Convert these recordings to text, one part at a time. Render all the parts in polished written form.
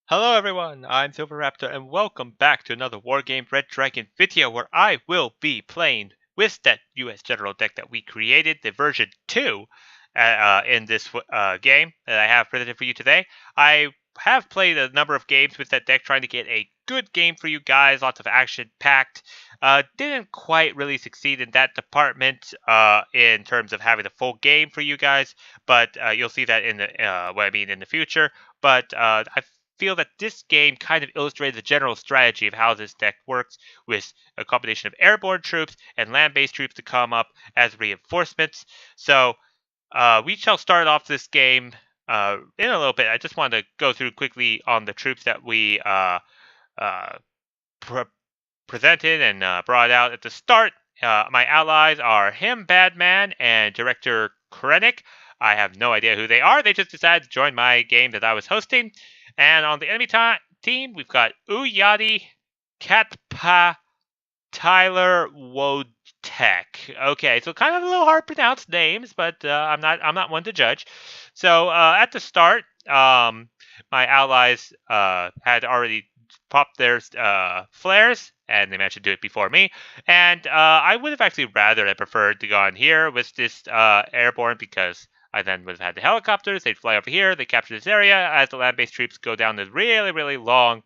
Hello everyone, I'm Silverraptor and welcome back to another Wargame Red Dragon video where I will be playing with that US General deck that we created, the version 2 in this game that I have presented for you today. I have played a number of games with that deck trying to get a good game for you guys, lots of action packed. Didn't quite really succeed in that department in terms of having a full game for you guys, but you'll see that in the what I mean in the future. But I feel that this game kind of illustrated the general strategy of how this deck works, with a combination of airborne troops and land-based troops to come up as reinforcements. So we shall start off this game in a little bit. I just wanted to go through quickly on the troops that we uh, presented and brought out at the start. My allies are him, Badman, and Director Krennic. I have no idea who they are. They just decided to join my game that I was hosting. And on the enemy team, we've got Uyadi, Katpa, Tyler, Wodtek. Okay, so kind of a little hard pronounced names, but I'm not one to judge. So at the start, my allies had already popped their flares, and they managed to do it before me. And I would have actually rather preferred to go on here with this airborne, because I then would have had the helicopters. They'd fly over here. They capture this area as the land-based troops go down this really, really long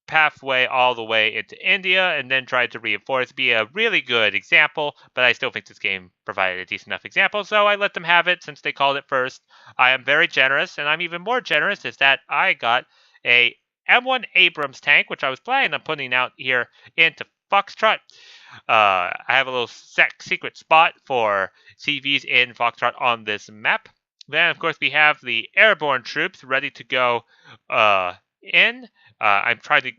pathway all the way into India and then try to reinforce. Be a really good example, but I still think this game provided a decent enough example, so I let them have it since they called it first. I am very generous, and I'm even more generous is that I got a M1 Abrams tank, which I was planning on putting out here into Foxtrot. I have a little secret spot for CVs in Foxtrot on this map. Then, of course, we have the airborne troops ready to go in. I'm trying to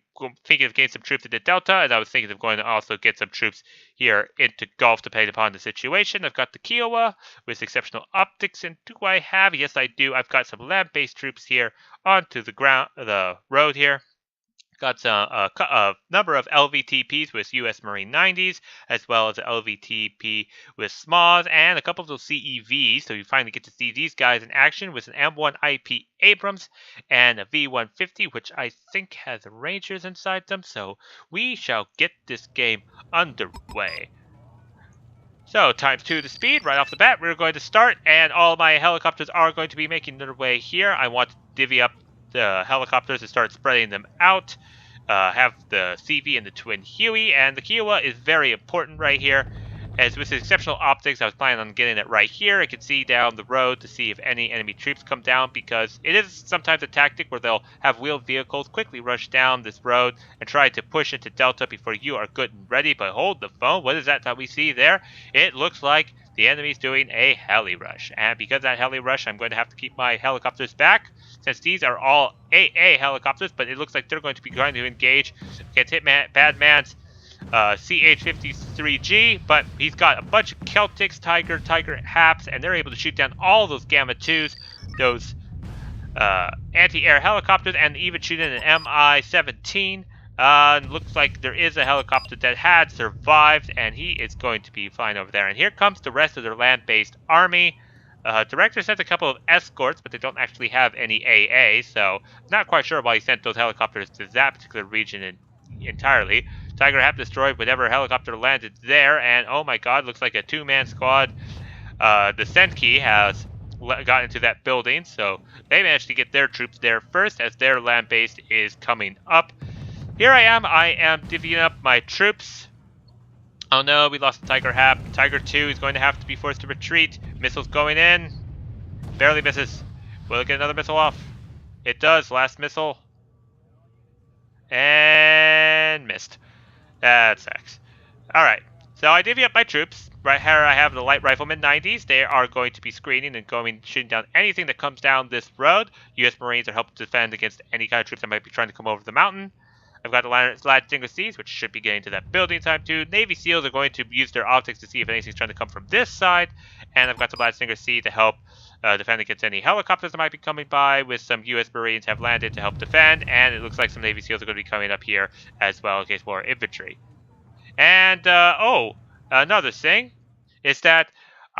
think of getting some troops into Delta, and I was thinking of going to also get some troops here into Gulf, depending upon the situation. I've got the Kiowa with exceptional optics, and do I have? Yes, I do. I've got some land-based troops here onto the road here. Got a number of LVTPs with US Marine 90s, as well as an LVTP with SMAs, and a couple of those CEVs, so you finally get to see these guys in action with an M1 IP Abrams and a V150, which I think has Rangers inside them, so we shall get this game underway. So, times 2 the speed, right off the bat, we're going to start, and all my helicopters are going to be making their way here. I want to divvy up the helicopters and start spreading them out. Have the CV and the twin Huey, and the Kiowa is very important right here. As with exceptional optics, I was planning on getting it right here. I can see down the road to see if any enemy troops come down, because it is sometimes a tactic where they'll have wheeled vehicles quickly rush down this road and try to push into Delta before you are good and ready. But hold the phone, what is that we see there? It looks like the enemy's doing a heli rush, and because of that heli rush, I'm going to have to keep my helicopters back, since these are all AA helicopters, but it looks like they're going to be trying to engage against Badman's CH-53G, but he's got a bunch of Celtics, Tiger Haps, and they're able to shoot down all those Gamma 2s, those anti-air helicopters, and even shoot in an Mi-17. Looks like there is a helicopter that had survived, and he is going to be flying over there. And here comes the rest of their land-based army. Director sent a couple of escorts, but they don't actually have any AA, so not quite sure why he sent those helicopters to that particular region entirely. Tiger Hap destroyed whatever helicopter landed there, and oh my god, looks like a two-man squad. The Senki has got into that building, so they managed to get their troops there first, as their land-based is coming up. Here I am divvying up my troops. Oh no, we lost the Tiger Hap. Tiger 2 is going to have to be forced to retreat. Missiles going in. Barely misses. Will it get another missile off? It does. Last missile. And missed. That sucks. Alright, so I divvy up my troops. Right here I have the light riflemen 90s. They are going to be screening and shooting down anything that comes down this road. US Marines are helping to defend against any kind of troops that might be trying to come over the mountain. I've got the Ladstinger Seas, which should be getting to that building time too. Navy SEALs are going to use their optics to see if anything's trying to come from this side. And I've got the Ladstinger Sea to help defend against any helicopters that might be coming by, with some US Marines have landed to help defend. And it looks like some Navy SEALs are going to be coming up here as well in case more infantry. And, another thing is that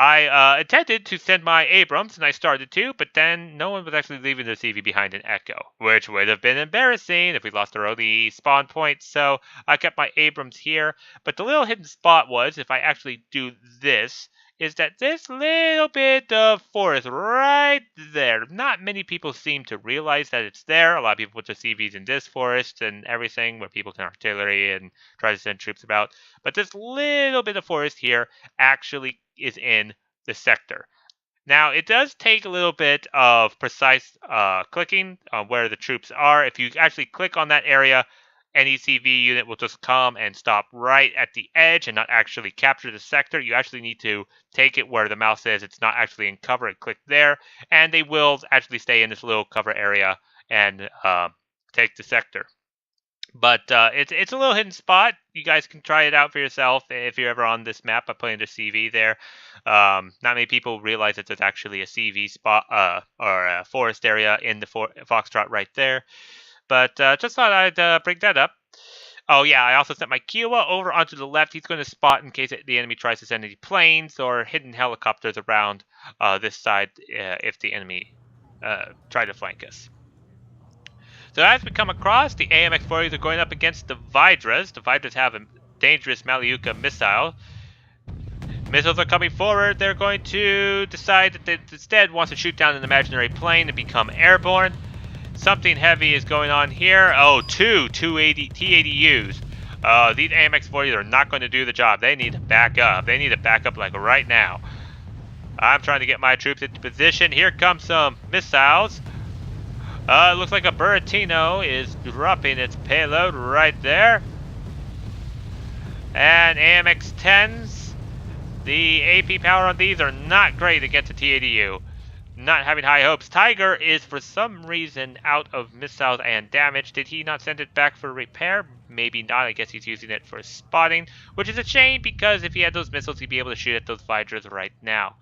I intended to send my Abrams, and I started to, but then no one was actually leaving their CV behind an Echo, which would have been embarrassing if we lost our early spawn point, so I kept my Abrams here. But the little hidden spot was, if I actually do this, is that this little bit of forest right there. Not many people seem to realize that it's there. A lot of people put their CVs in this forest and everything, where people can artillery and try to send troops about. But this little bit of forest here actually is in the sector. Now, it does take a little bit of precise clicking on where the troops are. If you actually click on that area, any CV unit will just come and stop right at the edge and not actually capture the sector. You actually need to take it where the mouse says it's not actually in cover and click there, and they will actually stay in this little cover area and take the sector. But it's a little hidden spot. You guys can try it out for yourself if you're ever on this map by putting the CV there. Not many people realize that there's actually a CV spot or a forest area in the Foxtrot right there. But just thought I'd bring that up. Oh yeah, I also sent my Kiowa over onto the left. He's going to spot in case the enemy tries to send any planes or hidden helicopters around this side if the enemy try to flank us. So as we come across, the AMX-40s are going up against the Vidras. The Vidras have a dangerous Malyuka missile. Missiles are coming forward. They're going to decide that they instead want to shoot down an imaginary plane and become airborne. Something heavy is going on here. Oh, two T-80Us. These AMX-40s are not going to do the job. They need to back up. They need to back up like right now. I'm trying to get my troops into position. Here comes some missiles. It looks like a Buratino is dropping its payload right there. And AMX-10s. The AP power on these are not great against a T-80U. Not having high hopes. Tiger is for some reason out of missiles and damage. Did he not send it back for repair? Maybe not. I guess he's using it for spotting, which is a shame because if he had those missiles, he'd be able to shoot at those Vidras right now.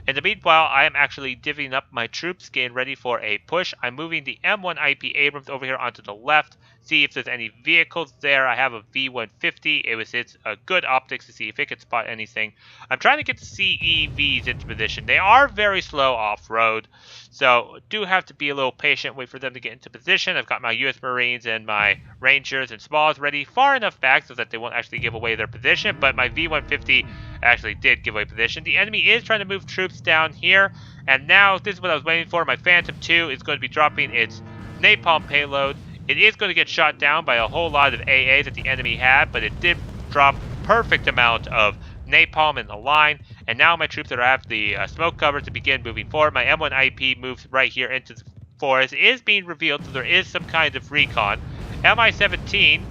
In the meanwhile, I am actually divvying up my troops, getting ready for a push. I'm moving the M1 IP Abrams over here onto the left, see if there's any vehicles there. I have a V150. It's a good optics to see if it can spot anything. I'm trying to get the CEVs into position. They are very slow off-road, so do have to be a little patient, wait for them to get into position. I've got my US Marines and my Rangers and Smalls ready far enough back so that they won't actually give away their position, but my V150 actually did give away position. The enemy is trying to move troops down here, and now this is what I was waiting for. My Phantom 2 is going to be dropping its napalm payload. It is going to get shot down by a whole lot of AAs that the enemy had, but it did drop perfect amount of napalm in the line, and now my troops are have the smoke cover to begin moving forward. My M1 IP moves right here into the forest. It is being revealed, so there is some kind of recon. Mi-17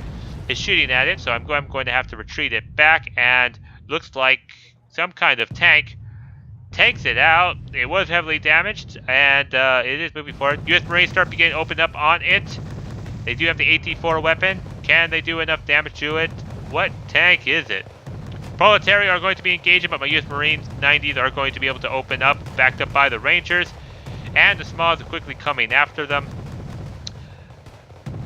is shooting at it, so I'm going to have to retreat it back, and looks like some kind of tank takes it out. It was heavily damaged, and it is moving forward. US Marines start beginning to open up on it. They do have the AT-4 weapon. Can they do enough damage to it? What tank is it? Proletariat are going to be engaging, but my US Marines 90s are going to be able to open up, backed up by the Rangers, and the Smalls are quickly coming after them.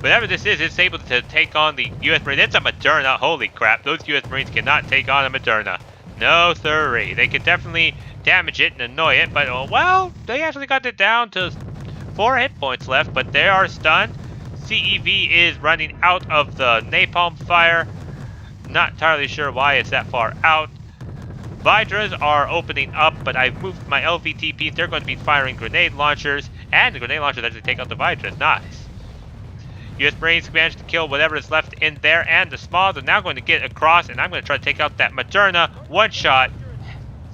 Whatever this is, it's able to take on the US Marines. It's a Moderna. Holy crap, those US Marines cannot take on a Moderna. No sirree. They can definitely damage it and annoy it, but well, they actually got it down to 4 hit points left, but they are stunned. CEV is running out of the napalm fire. Not entirely sure why it's that far out. Vidras are opening up, but I've moved my LVTPs. They're going to be firing grenade launchers, and the grenade launchers actually take out the Vidras. Nice. US Marines managed to kill whatever is left in there, and the Smalls are now going to get across, and I'm going to try to take out that Moderna. One shot,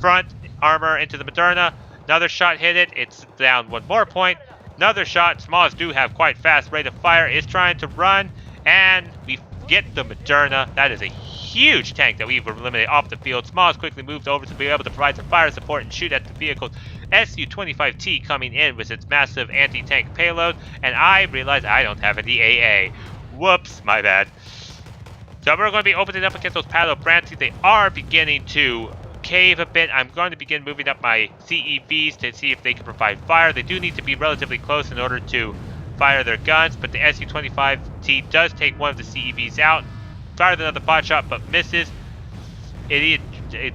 front armor into the Moderna. Another shot hit it. It's down 1 more point. Another shot. Smalls do have quite fast rate of fire. Is trying to run, and we get the Moderna. That is a huge tank that we've eliminated off the field. Smalls quickly moves over to be able to provide some fire support and shoot at the vehicles. Su-25T coming in with its massive anti-tank payload, and I realize I don't have any AA. Whoops, my bad. So we're going to be opening up against those Palo Branties. They are beginning to cave a bit. I'm going to begin moving up my CEVs to see if they can provide fire. They do need to be relatively close in order to fire their guns, but the Su-25T does take one of the CEVs out. Fires another pot shot, but misses. It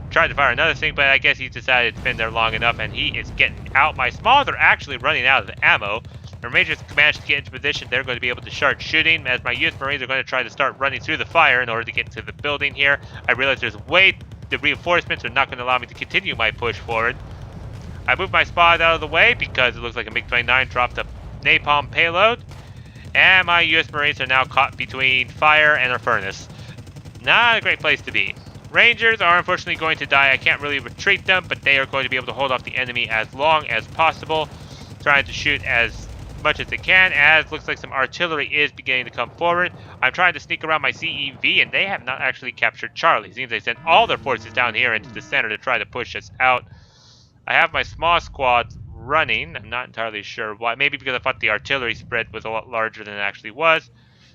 tried to fire another thing, but I guess he decided it's been there long enough, and he is getting out. My smalls are actually running out of ammo. The Rangers managed to get into position. They're going to be able to start shooting, as my U.S. Marines are going to try to start running through the fire in order to get to the building here. I realize the reinforcements are not going to allow me to continue my push forward. I moved my squad out of the way because it looks like a MiG-29 dropped a napalm payload. And my U.S. Marines are now caught between fire and a furnace. Not a great place to be. Rangers are unfortunately going to die. I can't really retreat them, but they are going to be able to hold off the enemy as long as possible, trying to shoot as much as they can, as looks like some artillery is beginning to come forward. I'm trying to sneak around my CEV, and they have not actually captured Charlie. It seems they sent all their forces down here into the center to try to push us out. I have my small squad running. I'm not entirely sure why. Maybe because I thought the artillery spread was a lot larger than it actually was.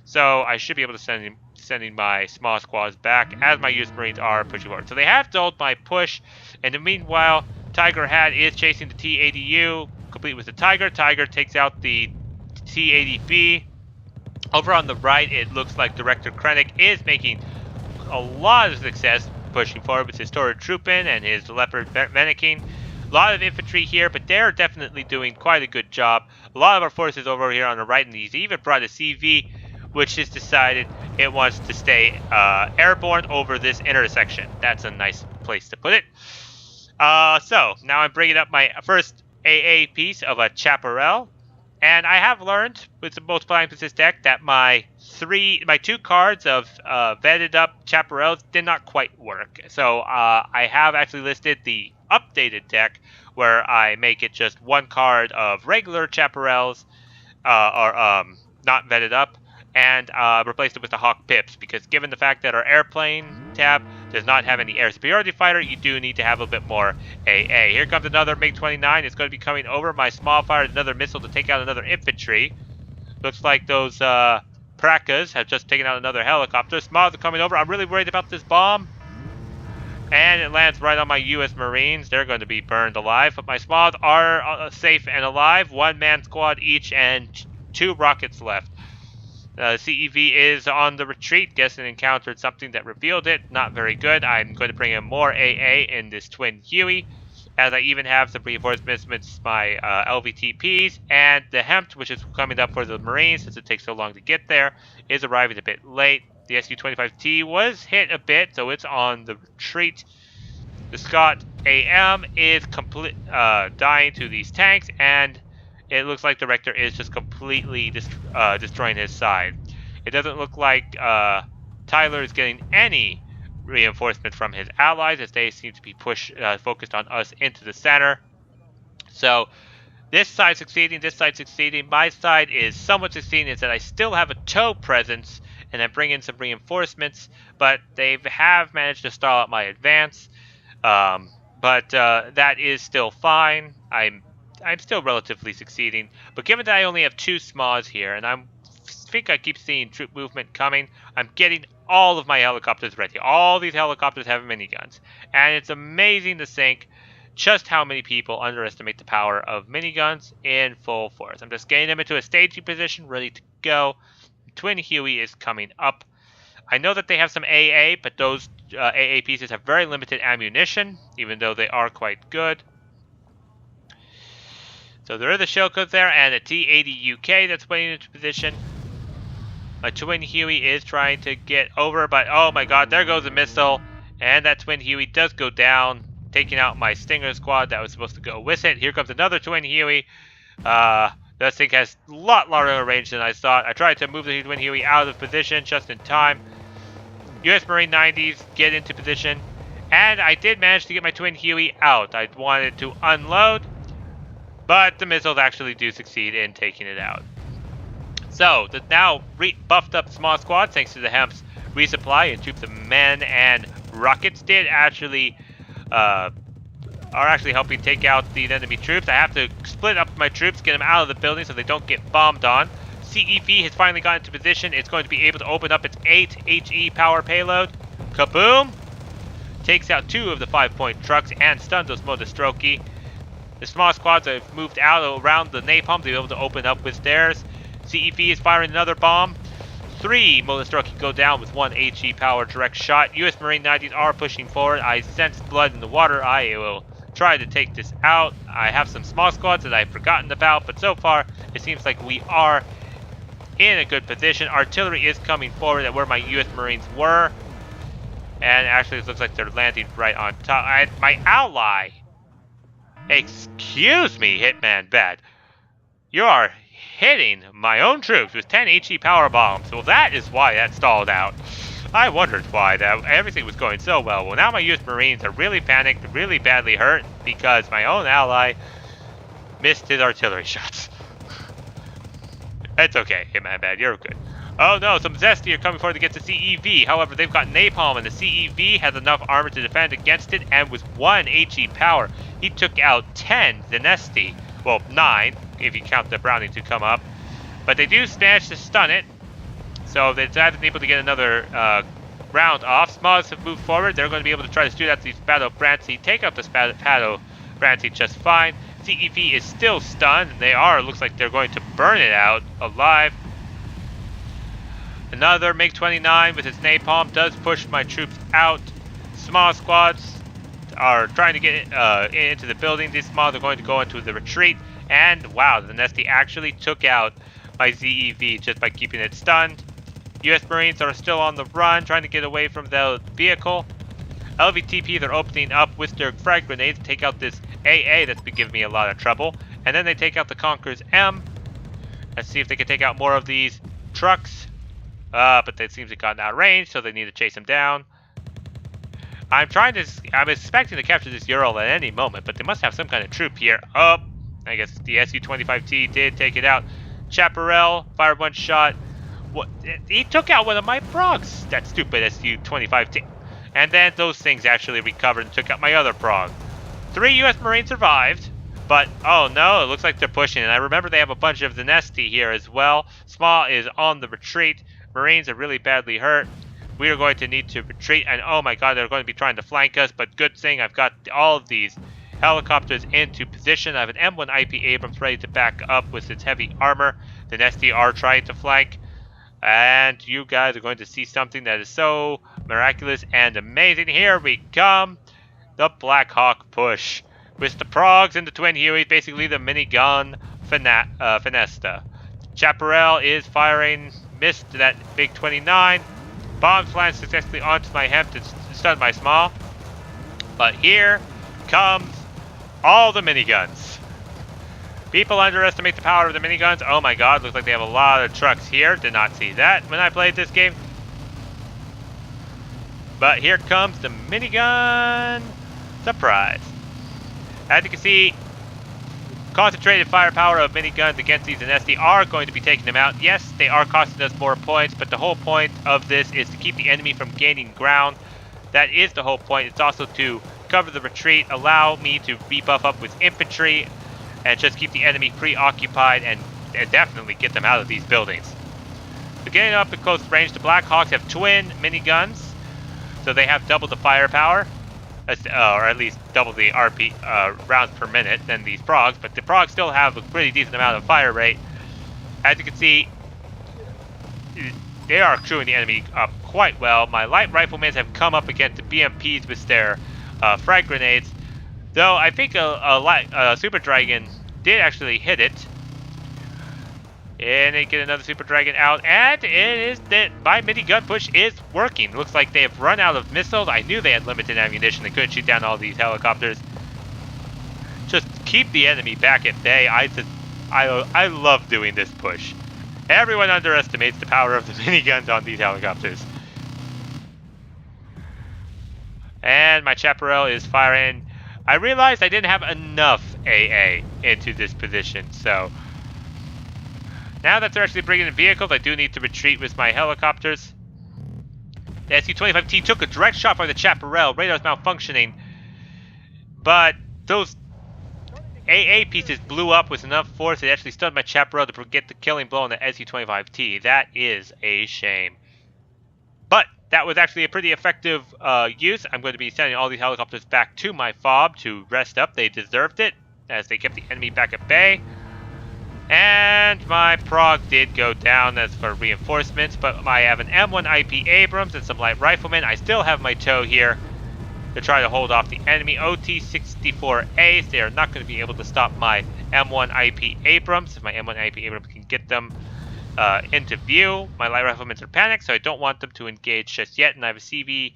So I should be able to sending my small squads back as my U.S. Marines are pushing forward. So they have dulled my push, and in the meanwhile, Tiger Hat is chasing the T-80U, complete with the Tiger. Tiger takes out the T-80B. Over on the right, it looks like Director Krennic is making a lot of success pushing forward with his Stormtrooper and his Leopard Mannequin. A lot of infantry here, but they're definitely doing quite a good job. A lot of our forces over here on the right, and he's even brought a CV, which has decided it wants to stay airborne over this intersection. That's a nice place to put it. So now I'm bringing up my first AA piece of a Chaparral, and I have learned with the multiplying persist deck that my two cards of vetted up Chaparrals did not quite work. So I have actually listed the updated deck where I make it just one card of regular Chaparrals or not vetted up, and replaced it with the Hawk Pips, because given the fact that our airplane tab does not have any air superiority fighter, you do need to have a bit more AA. Here comes another MiG-29. It's going to be coming over. My small fired another missile to take out another infantry. Looks like those Prakas have just taken out another helicopter. Smalls are coming over. I'm really worried about this bomb. And it lands right on my U.S. Marines. They're going to be burned alive. But my Smalls are safe and alive. One-man squad each and 2 rockets left. CEV is on the retreat. Guess it encountered something that revealed it. Not very good. I'm going to bring in more AA in this twin Huey, as I even have some reinforcements with my LVTPs, and the Hempt, which is coming up for the Marines since it takes so long to get there, is arriving a bit late. The SU-25T was hit a bit, so it's on the retreat. The Scott AM is dying to these tanks, and it looks like the Rector is just completely destroying his side. It doesn't look like Tyler is getting any reinforcement from his allies, as they seem to be focused on us into the center. So this side succeeding, this side succeeding. My side is somewhat succeeding, is that I still have a toe presence, and I bring in some reinforcements, but they have managed to stall out my advance. But that is still fine. I'm still relatively succeeding, but given that I only have 2 SMAs here, and I think I keep seeing troop movement coming, I'm getting all of my helicopters ready. All these helicopters have miniguns, and it's amazing to think just how many people underestimate the power of miniguns in full force. I'm just getting them into a staging position, ready to go. Twin Huey is coming up. I know that they have some AA, but those AA pieces have very limited ammunition, even though they are quite good. So there is a shell code there, and a T-80 UK that's waiting into position. My twin Huey is trying to get over, but oh my god, there goes a missile. And that twin Huey does go down, taking out my Stinger squad that was supposed to go with it. Here comes another twin Huey. That thing has a lot longer range than I thought. I tried to move the twin Huey out of position just in time. US Marine 90s get into position. And I did manage to get my twin Huey out. I wanted to unload, but the missiles actually do succeed in taking it out. So, the now buffed up small squad, thanks to the Hemp's resupply and troops of men and rockets, did actually are actually helping take out the enemy troops. I have to split up my troops, get them out of the building so they don't get bombed on. CEV has finally gotten into position. It's going to be able to open up its 8 HE power payload. Kaboom! Takes out 2 of the 5-point trucks and stuns those Modestroki. The small squads have moved out around the napalm to be able to open up with theirs. CEV is firing another bomb. 3 Molten Stroke can go down with 1 HE power direct shot. US Marine 90s are pushing forward. I sense blood in the water. I will try to take this out. I have some small squads that I've forgotten about, but so far it seems like we are in a good position. Artillery is coming forward at where my US Marines were. And actually it looks like they're landing right on top. My ally! Excuse me, Hitman Bad. You are hitting my own troops with 10 HE power bombs. Well, that is why that stalled out. I wondered why that everything was going so well. Well, now my US Marines are really panicked, really badly hurt because my own ally missed his artillery shots. It's okay, Hitman Bad, you're good. Oh no, some Zesty are coming forward to get the CEV. However, they've got Napalm, and the CEV has enough armor to defend against it, and with 1 HE power, he took out 10 Zenesti. Well, 9, if you count the Browning to come up. But they do manage to stun it, so they're able to get another round off. Smalls have moved forward. They're going to be able to try to shoot out these Battle Brancy, take out this Battle Brancy just fine. CEV is still stunned, and looks like they're going to burn it out alive. Another MiG-29 with its napalm does push my troops out. Small squads are trying to get into the building. These smalls are going to go into the retreat. And wow, the Nesty actually took out my ZEV just by keeping it stunned. US Marines are still on the run, trying to get away from the vehicle. LVTPs are opening up with their frag grenades to take out this AA that's been giving me a lot of trouble. And then they take out the Conqueror's M. Let's see if they can take out more of these trucks. But they seem to have gotten out of range, so they need to chase them down. I'm expecting to capture this Ural at any moment, but they must have some kind of troop here. Oh, I guess the Su-25T did take it out. Chaparral fired 1 shot. What? He took out one of my progs. That stupid Su-25T. And then those things actually recovered and took out my other prog. 3 US Marines survived, but oh no, it looks like they're pushing. And I remember they have a bunch of the Nesty here as well. Small is on the retreat. Marines are really badly hurt. We are going to need to retreat, and oh my god, they're going to be trying to flank us, but good thing I've got all of these helicopters into position. I have an M1 IP Abrams ready to back up with its heavy armor. The Nesty are trying to flank, and you guys are going to see something that is so miraculous and amazing. Here we come, the Black Hawk push. With the progs and the twin Hueys, basically the minigun Finesta. Chaparral is firing, missed that big 29. Bombs land successfully onto my hemp to stun my small. But here comes all the miniguns. People underestimate the power of the miniguns. Oh my god, looks like they have a lot of trucks here. Did not see that when I played this game. But here comes the minigun surprise. As you can see, concentrated firepower of miniguns against these Zenesti are going to be taking them out. Yes, they are costing us more points, but the whole point of this is to keep the enemy from gaining ground. That is the whole point. It's also to cover the retreat, allow me to rebuff up with infantry, and just keep the enemy preoccupied and definitely get them out of these buildings. So getting up at close range, the Black Hawks have twin miniguns, so they have double the firepower. Or at least double the RP rounds per minute than these progs, but the progs still have a pretty decent amount of fire rate. As you can see, they are crewing the enemy up quite well. My light riflemen have come up against the BMPs with their frag grenades, though I think a Super Dragon did actually hit it. And they get another Super Dragon out, and it is that my minigun push is working. Looks like they have run out of missiles. I knew they had limited ammunition. They couldn't shoot down all these helicopters. Just keep the enemy back at bay. I love doing this push. Everyone underestimates the power of the miniguns on these helicopters. And my Chaparral is firing. I realized I didn't have enough AA into this position, so now that they're actually bringing in vehicles, I do need to retreat with my helicopters. The Su-25T took a direct shot from the Chaparral. Radar's malfunctioning. But those AA pieces blew up with enough force it actually stunned my Chaparral to get the killing blow on the Su-25T. That is a shame. But that was actually a pretty effective use. I'm going to be sending all these helicopters back to my FOB to rest up. They deserved it, as they kept the enemy back at bay. And my prog did go down as for reinforcements, but I have an M1 IP Abrams and some light riflemen. I still have my tow here to try to hold off the enemy OT-64As. They are not going to be able to stop my M1 IP Abrams. If my M1 IP Abrams can get them into view, my light riflemen are panicked, so I don't want them to engage just yet, and I have a CEV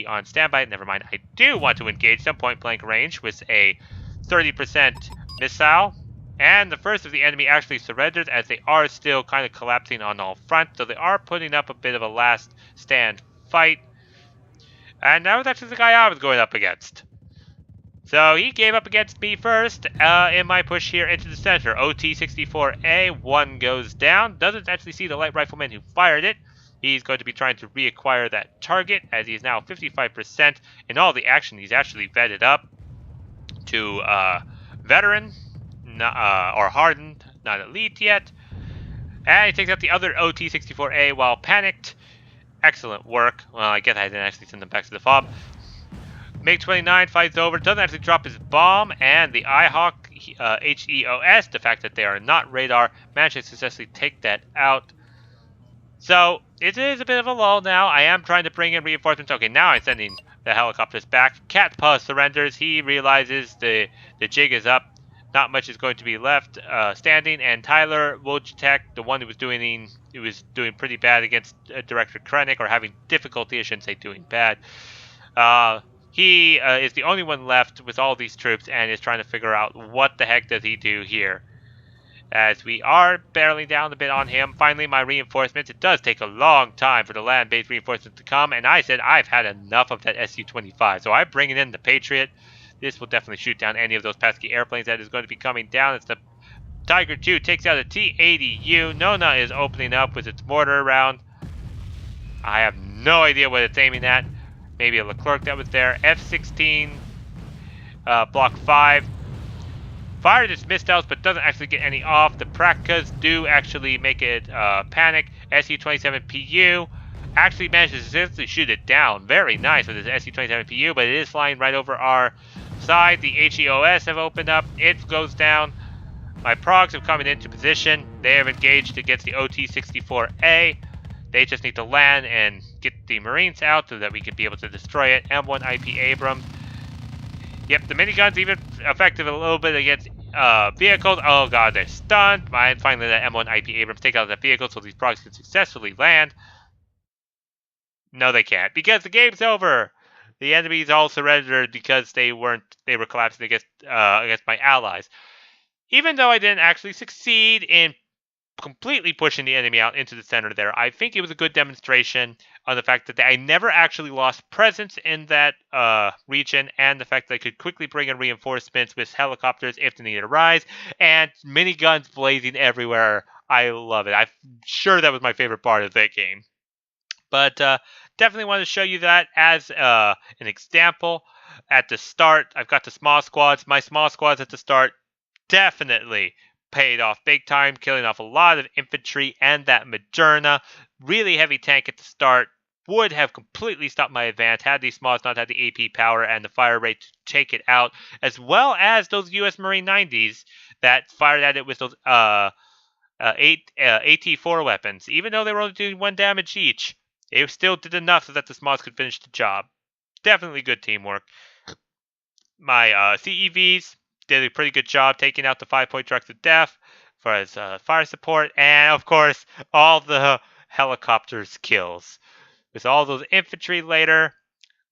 on standby. Never mind, I do want to engage them point blank range with a 30% missile. And the first of the enemy actually surrendered, as they are still kind of collapsing on all fronts, so they are putting up a bit of a last stand fight. And that was actually the guy I was going up against. So he gave up against me first in my push here into the center. OT-64A, one goes down. Doesn't actually see the light rifleman who fired it. He's going to be trying to reacquire that target, as he is now 55% in all the action. He's actually vetted up to veteran, or hardened, not elite yet. And he takes out the other OT-64A while panicked. Excellent work. Well, I guess I didn't actually send them back to the fob. MiG-29 fights over, doesn't actually drop his bomb, and the IHawk HEOS, the fact that they are not radar, managed to successfully take that out. So, it is a bit of a lull now. I am trying to bring in reinforcements. Okay, now I'm sending the helicopters back. Catpaw surrenders. He realizes the jig is up. Not much is going to be left standing, and Tyler Wojciech, the one who was doing pretty bad against Director Krennic, or having difficulty, I shouldn't say doing bad. He is the only one left with all these troops and is trying to figure out what the heck does he do here. As we are barreling down a bit on him, finally my reinforcements. It does take a long time for the land-based reinforcements to come, and I said I've had enough of that Su-25, so I'm bringing in the Patriot. This will definitely shoot down any of those pesky airplanes that is going to be coming down. It's the Tiger II takes out a T-80U. Nona is opening up with its mortar round. I have no idea what it's aiming at. Maybe a Leclerc that was there. F-16, Block 5. Fired its missiles, but doesn't actually get any off. The Prakas do actually make it panic. Su-27PU actually manages to successfully shoot it down. Very nice with this Su-27PU, but it is flying right over our side. The HEOS have opened up. It goes down. My progs have come into position. They have engaged against the OT-64A. They just need to land and get the Marines out so that we can be able to destroy it. M1 IP Abrams. Yep, the minigun's even effective a little bit against vehicles. Oh god, they're stunned. And finally, that M1 IP Abrams take out that vehicle so these progs can successfully land. No, they can't, because the game's over. The enemies all surrendered because they were collapsing against my allies. Even though I didn't actually succeed in completely pushing the enemy out into the center there, I think it was a good demonstration on the fact that I never actually lost presence in that region, and the fact that I could quickly bring in reinforcements with helicopters if the need arise, and miniguns blazing everywhere. I love it. I'm sure that was my favorite part of that game. But definitely want to show you that as an example. At the start, I've got the small squads. My small squads at the start definitely paid off big time, killing off a lot of infantry, and that Moderna, really heavy tank at the start, would have completely stopped my advance had these smalls not had the AP power and the fire rate to take it out, as well as those US Marine 90s that fired at it with those AT-4 weapons. Even though they were only doing 1 damage each, they still did enough so that the smalls could finish the job. Definitely good teamwork. My CEVs did a pretty good job taking out the 5-point trucks of death for his fire support, and of course all the helicopters kills. With all those infantry later,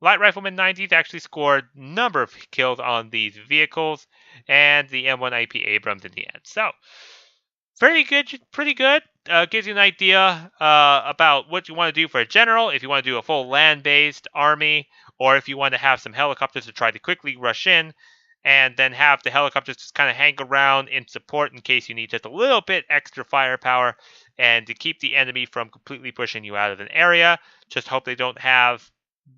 light rifleman 90s actually scored a number of kills on these vehicles, and the M1 IP Abrams in the end. So pretty good. Gives you an idea about what you want to do for a general, if you want to do a full land-based army, or if you want to have some helicopters to try to quickly rush in, and then have the helicopters just kind of hang around in support in case you need just a little bit extra firepower, and to keep the enemy from completely pushing you out of an area. Just hope they don't have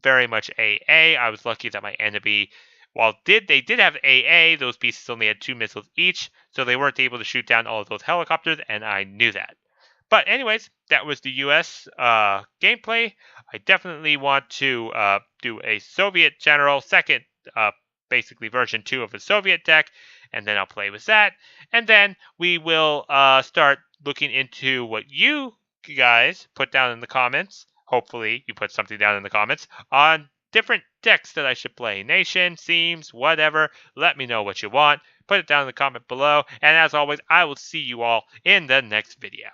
very much AA. I was lucky that my enemy, while they did have AA, those pieces only had 2 missiles each, so they weren't able to shoot down all of those helicopters, and I knew that. But anyways, that was the US gameplay. I definitely want to do a Soviet general, second basically version 2 of a Soviet deck, and then I'll play with that. And then we will start looking into what you guys put down in the comments. Hopefully you put something down in the comments on different decks that I should play. Nation, themes, whatever. Let me know what you want. Put it down in the comment below. And as always, I will see you all in the next video.